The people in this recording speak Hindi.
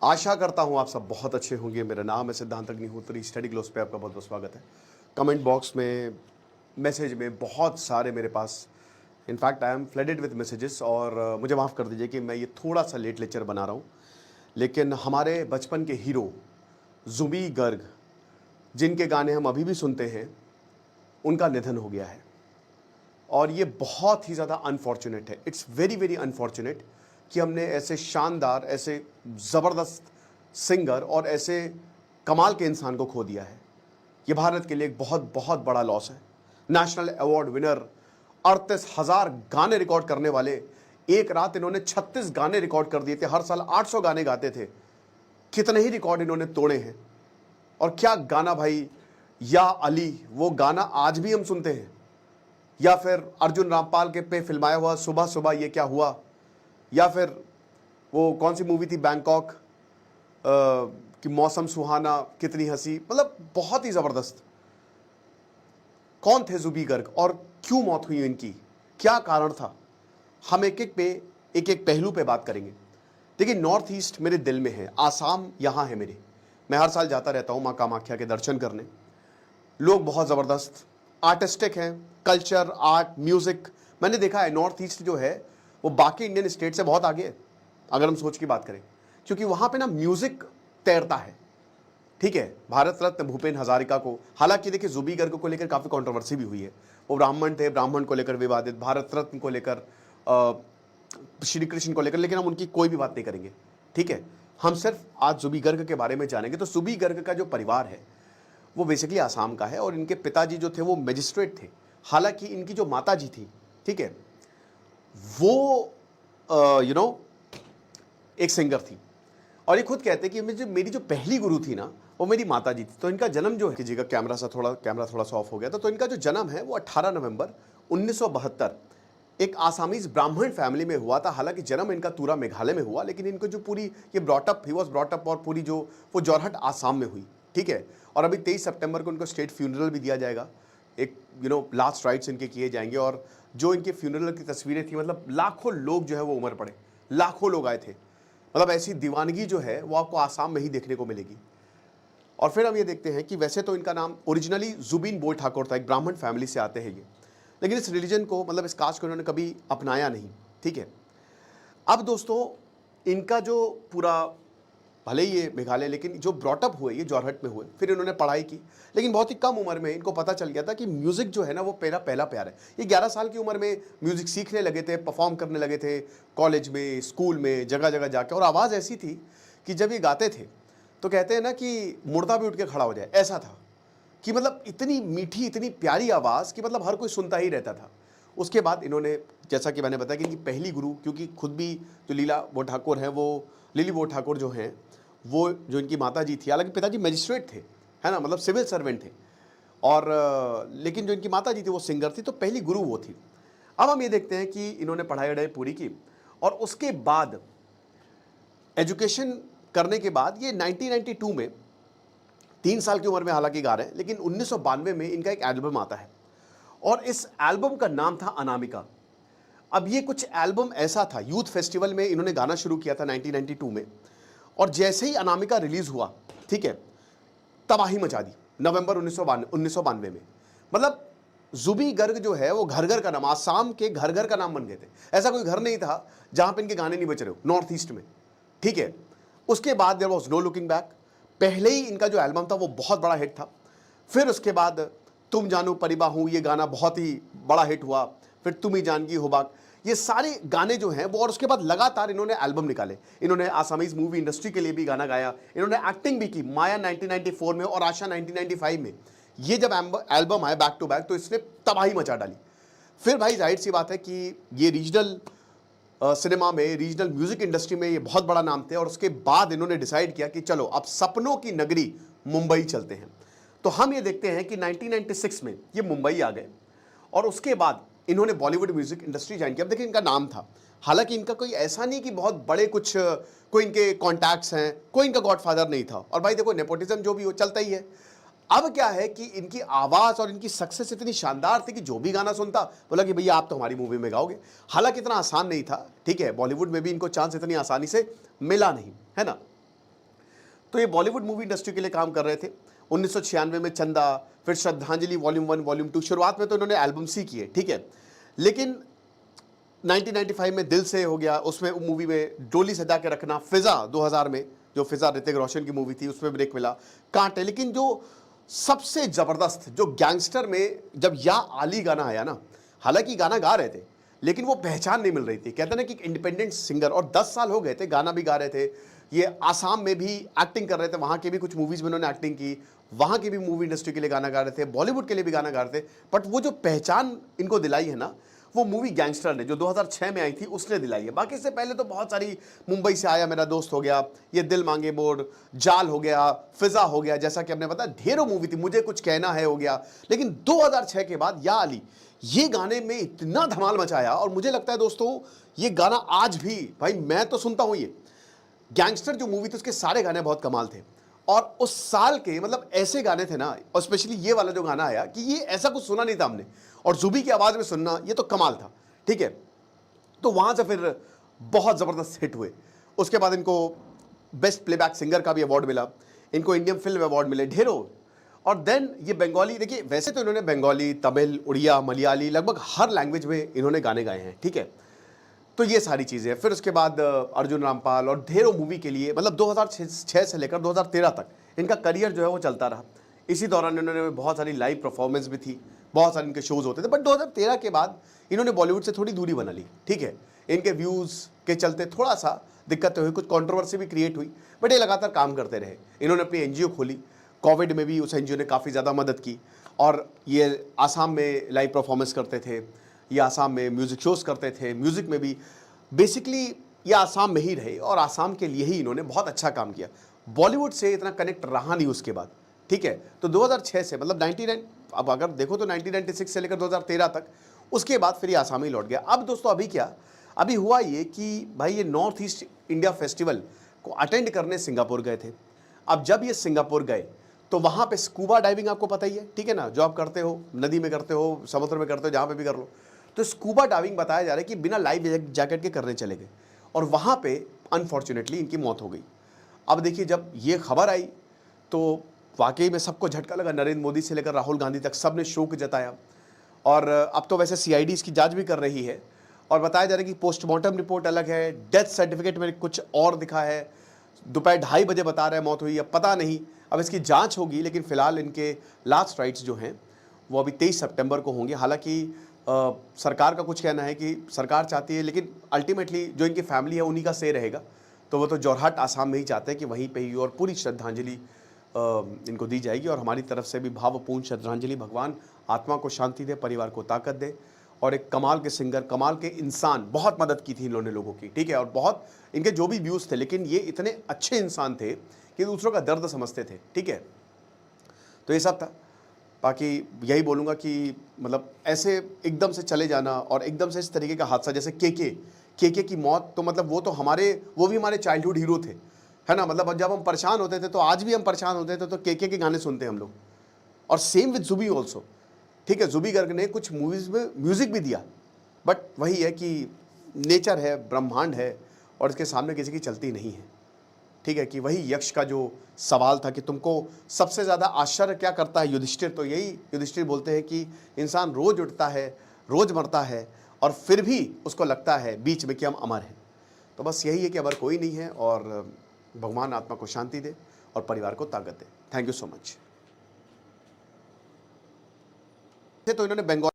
आशा करता हूँ आप सब बहुत अच्छे होंगे। मेरा नाम है सिद्धांत अग्निहोत्री। स्टडी ग्लोस पे आपका बहुत बहुत स्वागत है। कमेंट बॉक्स में, मैसेज में बहुत सारे मेरे पास, in fact I am flooded with messages. और मुझे माफ़ कर दीजिए कि मैं ये थोड़ा सा लेट लेक्चर बना रहा हूँ, लेकिन हमारे बचपन के हीरो ज़ुबी गर्ग, जिनके गाने हम अभी भी सुनते हैं, उनका निधन हो गया है। और ये बहुत ही ज़्यादा अनफॉर्चुनेट है। इट्स वेरी वेरी अनफॉर्चुनेट कि हमने ऐसे शानदार, ऐसे ज़बरदस्त सिंगर और ऐसे कमाल के इंसान को खो दिया है। ये भारत के लिए एक बहुत बहुत बड़ा लॉस है। नेशनल अवार्ड विनर, 38,000 गाने रिकॉर्ड करने वाले, एक रात इन्होंने 36 गाने रिकॉर्ड कर दिए थे। हर साल 800 गाने गाते थे। कितने ही रिकॉर्ड इन्होंने तोड़े हैं। और क्या गाना भाई, या अली, वो गाना आज भी हम सुनते हैं। या फिर अर्जुन रामपाल के पे फिल्माया हुआ सुबह सुबह ये क्या हुआ, या फिर वो कौन सी मूवी थी, बैंकॉक कि मौसम सुहाना, कितनी हंसी, मतलब बहुत ही ज़बरदस्त। कौन थे ज़ुबी गर्ग और क्यों मौत हुई इनकी, क्या कारण था, हम एक एक पहलू पे बात करेंगे। देखिए, नॉर्थ ईस्ट मेरे दिल में है, आसाम यहाँ है मेरे। मैं हर साल जाता रहता हूँ माँ कामाख्या के दर्शन करने। लोग बहुत ज़बरदस्त आर्टिस्टिक हैं, कल्चर, आर्ट, म्यूज़िक। मैंने देखा है नॉर्थ ईस्ट जो है वो बाकी इंडियन स्टेट से बहुत आगे है, अगर हम सोच की बात करें, क्योंकि वहाँ पे ना म्यूज़िक तैरता है। ठीक है, भारत रत्न भूपेन हजारिका को, हालांकि देखिए ज़ुबी गर्ग को लेकर काफ़ी कंट्रोवर्सी भी हुई है। वो ब्राह्मण थे, ब्राह्मण को लेकर विवादित, भारत रत्न को लेकर, श्री कृष्ण को लेकर, लेकिन हम उनकी कोई भी बात नहीं करेंगे। ठीक है, हम सिर्फ आज ज़ुबी गर्ग के बारे में जानेंगे। तो ज़ुबी गर्ग का जो परिवार है वो बेसिकली आसाम का है, और इनके पिताजी जो थे वो मजिस्ट्रेट थे। हालांकि इनकी जो माता जी थी, ठीक है, वो एक सिंगर थी। और ये खुद कहते हैं कि मेरी जो पहली गुरु थी ना, वो मेरी माता जी थी। तो इनका जन्म जो है, कीजिएगा कैमरा थोड़ा सा ऑफ हो गया था। तो इनका जो जन्म है वो 18 नवंबर 1972 एक आसामीज ब्राह्मण फैमिली में हुआ था। हालांकि जन्म इनका तुरा मेघालय में हुआ, लेकिन इनको जो पूरी ये ब्रॉटअप, ही वॉज ब्रॉटअप, और पूरी जो वो जोरहट आसाम में हुई। ठीक है, और अभी 23 सितंबर को उनको स्टेट फ्यूनरल भी दिया जाएगा। एक लास्ट राइट्स इनके किए जाएंगे। और जो इनके फ्यूनरल की तस्वीरें थी, मतलब लाखों लोग जो है वो उमड़ पड़े, लाखों लोग आए थे। मतलब ऐसी दीवानगी जो है वो आपको आसाम में ही देखने को मिलेगी। और फिर हम ये देखते हैं कि वैसे तो इनका नाम ओरिजिनली जुबीन बोई ठाकुर था, एक ब्राह्मण फैमिली से आते हैं ये, लेकिन इस रिलीजन को, मतलब इस कास्ट को इन्होंने कभी अपनाया नहीं। ठीक है, अब दोस्तों, इनका जो पूरा, भले ही ये मेघालय, लेकिन जो ब्रॉटअप हुए ये जॉरहट में हुए। फिर इन्होंने पढ़ाई की, लेकिन बहुत ही कम उम्र में इनको पता चल गया था कि म्यूज़िक जो है ना वो मेरा पहला प्यार है। ये 11 साल की उम्र में म्यूज़िक सीखने लगे थे, परफॉर्म करने लगे थे, कॉलेज में, स्कूल में, जगह जगह जाके। और आवाज़ ऐसी थी कि जब ये गाते थे तो कहते हैं ना कि मुर्दा भी उठ के खड़ा हो जाए, ऐसा था कि मतलब इतनी मीठी, इतनी प्यारी आवाज़ कि मतलब हर कोई सुनता ही रहता था। उसके बाद इन्होंने, जैसा कि मैंने बताया कि इनकी पहली गुरु, क्योंकि खुद भी जो लीला वो ठाकुर हैं, वो लिली वो ठाकुर जो हैं, वो जो इनकी माता जी थी, हालांकि पिताजी मजिस्ट्रेट थे, है ना, मतलब सिविल सर्वेंट थे, और लेकिन जो इनकी माता जी थी वो सिंगर थी, तो पहली गुरु वो थी। अब हम ये देखते हैं कि इन्होंने पढ़ाई वढ़ाई पूरी की, और उसके बाद एजुकेशन करने के बाद ये 1992 में, 3 साल की उम्र में हालांकि गा रहे हैं, लेकिन 1992 में इनका एक एल्बम आता है, और इस एल्बम का नाम था अनामिका। अब ये कुछ एल्बम ऐसा था, यूथ फेस्टिवल में इन्होंने गाना शुरू किया था 1992 में, और जैसे ही अनामिका रिलीज हुआ, ठीक है, तबाही मचा दी नवंबर 1992 में। मतलब ज़ुबी गर्ग जो है वो घर घर का नाम, आसाम के घर घर का नाम बन गए थे। ऐसा कोई घर नहीं था जहां पे इनके गाने नहीं बज रहे हो नॉर्थ ईस्ट में। ठीक है, उसके बाद there was no looking back. पहले ही इनका जो एल्बम था वो बहुत बड़ा हिट था। फिर उसके बाद तुम जानू परिबा हूँ, ये गाना बहुत ही बड़ा हिट हुआ। फिर तुम ही जानगी हो बाग, ये सारे गाने जो हैं वो, और उसके बाद लगातार इन्होंने एल्बम निकाले। इन्होंने आसामीज मूवी इंडस्ट्री के लिए भी गाना गाया, इन्होंने एक्टिंग भी की, माया 1994 में और आशा 1995 में। ये जब एल्बम आए बैक टू बैक, तो इसने तबाही मचा डाली। फिर भाई जाहिर सी बात है कि ये रीजनल सिनेमा में, रीजनल म्यूजिक इंडस्ट्री में ये बहुत बड़ा नाम थे। और उसके बाद इन्होंने डिसाइड किया कि चलो अब सपनों की नगरी मुंबई चलते हैं। तो हम ये देखते हैं कि 1996 में ये मुंबई आ गए, और उसके बाद इन्होंने बॉलीवुड म्यूजिक इंडस्ट्री ज्वाइन किया। अब देखिए, इनका नाम था, हालांकि इनका कोई ऐसा नहीं कि बहुत बड़े कुछ कोई इनके कॉन्टैक्ट्स हैं, कोई इनका गॉडफादर नहीं था। और भाई देखो, नेपोटिज्म जो भी हो चलता ही है। अब क्या है कि इनकी आवाज़ और इनकी सक्सेस इतनी शानदार थी कि जो भी गाना सुनता बोला कि भैया आप तो हमारी मूवी में गाओगे। हालांकि इतना आसान नहीं था, ठीक है, बॉलीवुड में भी इनको चांस इतनी आसानी से मिला नहीं, है ना। तो ये बॉलीवुड मूवी इंडस्ट्री के लिए काम कर रहे थे। 1996 में चंदा, फिर श्रद्धांजलि वॉल्यूम 1, वॉल्यूम 2, शुरुआत में तो इन्होंने एल्बम्स ही किए, ठीक है। लेकिन 1995 में दिल से हो गया, उसमें मूवी में डोली सजा के रखना, फिजा 2000 में, जो फिजा ऋतिक रोशन की मूवी थी, उसमें ब्रेक मिला, कांटे। लेकिन जो सबसे जबरदस्त, जो गैंगस्टर में जब या आली गाना आया ना, हालांकि गाना गा रहे थे लेकिन वो पहचान नहीं मिल रही थी। कहते ना कि इंडिपेंडेंट सिंगर, और 10 साल हो गए थे, गाना भी गा रहे थे, ये आसाम में भी एक्टिंग कर रहे थे, वहाँ की भी कुछ मूवीज़ में उन्होंने एक्टिंग की, वहाँ की भी मूवी इंडस्ट्री के लिए गाना गा रहे थे, बॉलीवुड के लिए भी गाना गा रहे थे। बट वो जो पहचान इनको दिलाई है ना, वो मूवी गैंगस्टर ने, जो 2006 में आई थी, उसने दिलाई है। बाकी इससे पहले तो बहुत सारी, मुंबई से आया मेरा दोस्त हो गया, ये दिल मांगे मोड़, जाल हो गया, फिजा हो गया, जैसा कि हमने बताया ढेरों मूवी थी, मुझे कुछ कहना है हो गया। लेकिन 2006 के बाद या अली, ये गाने में इतना धमाल मचाया, और मुझे लगता है दोस्तों ये गाना आज भी, भाई मैं तो सुनता हूँ, ये गैंगस्टर जो मूवी थी उसके सारे गाने बहुत कमाल थे। और उस साल के मतलब ऐसे गाने थे ना, और स्पेशली ये वाला जो गाना आया, कि ये ऐसा कुछ सुना नहीं था हमने, और जुबी की आवाज़ में सुनना, ये तो कमाल था, ठीक है। तो वहाँ से फिर बहुत ज़बरदस्त हिट हुए। उसके बाद इनको बेस्ट प्लेबैक सिंगर का भी अवार्ड मिला, इनको इंडियन फिल्म अवार्ड मिले ढेरों। और देन ये बंगाली, देखिए वैसे तो इन्होंने बंगाली, तमिल, उड़िया, मलयाली, लगभग हर लैंग्वेज में इन्होंने गाने गाए हैं, ठीक है। तो ये सारी चीज़ें। फिर उसके बाद अर्जुन रामपाल और ढेरों मूवी के लिए, मतलब 2006 से लेकर 2013 तक इनका करियर जो है वो चलता रहा। इसी दौरान इन्होंने बहुत सारी लाइव परफॉर्मेंस भी थी, बहुत सारे इनके शोज़ होते थे। बट 2013 के बाद इन्होंने बॉलीवुड से थोड़ी दूरी बना ली, ठीक है। इनके व्यूज़ के चलते थोड़ा सा दिक्कतें हुई, कुछ कंट्रोवर्सी भी क्रिएट हुई, बट ये लगातार काम करते रहे। इन्होंने अपनी एनजीओ खोली, कोविड में भी उस एनजीओ ने काफ़ी ज़्यादा मदद की, और ये आसाम में लाइव परफॉर्मेंस करते थे, ये आसाम में म्यूज़िक शोज़ करते थे, म्यूज़िक में भी बेसिकली ये आसाम में ही रहे, और आसाम के लिए ही इन्होंने बहुत अच्छा काम किया। बॉलीवुड से इतना कनेक्ट रहा नहीं उसके बाद, ठीक है। तो 2006 से, मतलब 99, अब अगर देखो तो 1996 से लेकर 2013 तक, उसके बाद फिर ये आसाम ही लौट गया। अब दोस्तों अभी क्या, अभी हुआ ये कि भाई ये नॉर्थ ईस्ट इंडिया फेस्टिवल को अटेंड करने सिंगापुर गए थे। अब जब ये सिंगापुर गए तो वहाँ पे स्कूबा डाइविंग आपको पता ही है, ठीक है ना, जो आप करते हो, नदी में करते हो, समुद्र में करते हो, जहाँ पे भी कर लो। तो स्कूबा डाइविंग बताया जा रहा है कि बिना लाइफ जैकेट के करने चले गए, और वहाँ पे अनफॉर्चुनेटली इनकी मौत हो गई। अब देखिए जब ये खबर आई तो वाकई में सबको झटका लगा, नरेंद्र मोदी से लेकर राहुल गांधी तक सब ने शोक जताया। और अब तो वैसे सीआईडी इसकी जांच भी कर रही है, और बताया जा रहा है कि पोस्टमार्टम रिपोर्ट अलग है, डेथ सर्टिफिकेट में कुछ और दिखा है, दोपहर 2:30 बजे बता रहे हैं मौत हुई, अब पता नहीं, अब इसकी जांच होगी। लेकिन फिलहाल इनके लास्ट राइट्स जो हैं वो अभी 23 सितंबर को होंगे। हालांकि सरकार का कुछ कहना है कि सरकार चाहती है, लेकिन अल्टीमेटली जो इनकी फैमिली है उन्हीं का से रहेगा, तो वो तो जोरहाट आसाम में ही चाहते हैं कि वहीं पे ही और पूरी श्रद्धांजलि इनको दी जाएगी। और हमारी तरफ से भी भावपूर्ण श्रद्धांजलि। भगवान आत्मा को शांति दे, परिवार को ताकत दे, और एक कमाल के सिंगर, कमाल के इंसान, बहुत मदद की थी इन्होंने लोगों की, ठीक है। और बहुत इनके जो भी व्यूज़ थे, लेकिन ये इतने अच्छे इंसान थे कि दूसरों का दर्द समझते थे, ठीक है। तो ये सब था। बाकी यही बोलूँगा कि मतलब ऐसे एकदम से चले जाना, और एकदम से इस तरीके का हादसा, जैसे केके की मौत, तो मतलब वो तो वो भी हमारे चाइल्डहुड हीरो थे, है ना। मतलब जब हम परेशान होते थे, तो आज भी हम परेशान होते थे तो केके के गाने सुनते हैं हम लोग। और सेम विद जुबी ऑल्सो, ठीक है। जुबी गर्ग ने कुछ मूवीज़ में म्यूज़िक भी दिया, बट वही है कि नेचर है, ब्रह्मांड है, और इसके सामने किसी की चलती नहीं है, ठीक है। कि वही यक्ष का जो सवाल था कि तुमको सबसे ज़्यादा आश्चर्य क्या करता है युधिष्ठिर, तो यही युधिष्ठिर बोलते हैं कि इंसान रोज़ उठता है, रोज़ मरता है, और फिर भी उसको लगता है बीच में कि हम अमर हैं। तो बस यही है कि अमर कोई नहीं है, और भगवान आत्मा को शांति दे और परिवार को ताकत दे। Thank you so much. तो इन्होंने बंगाल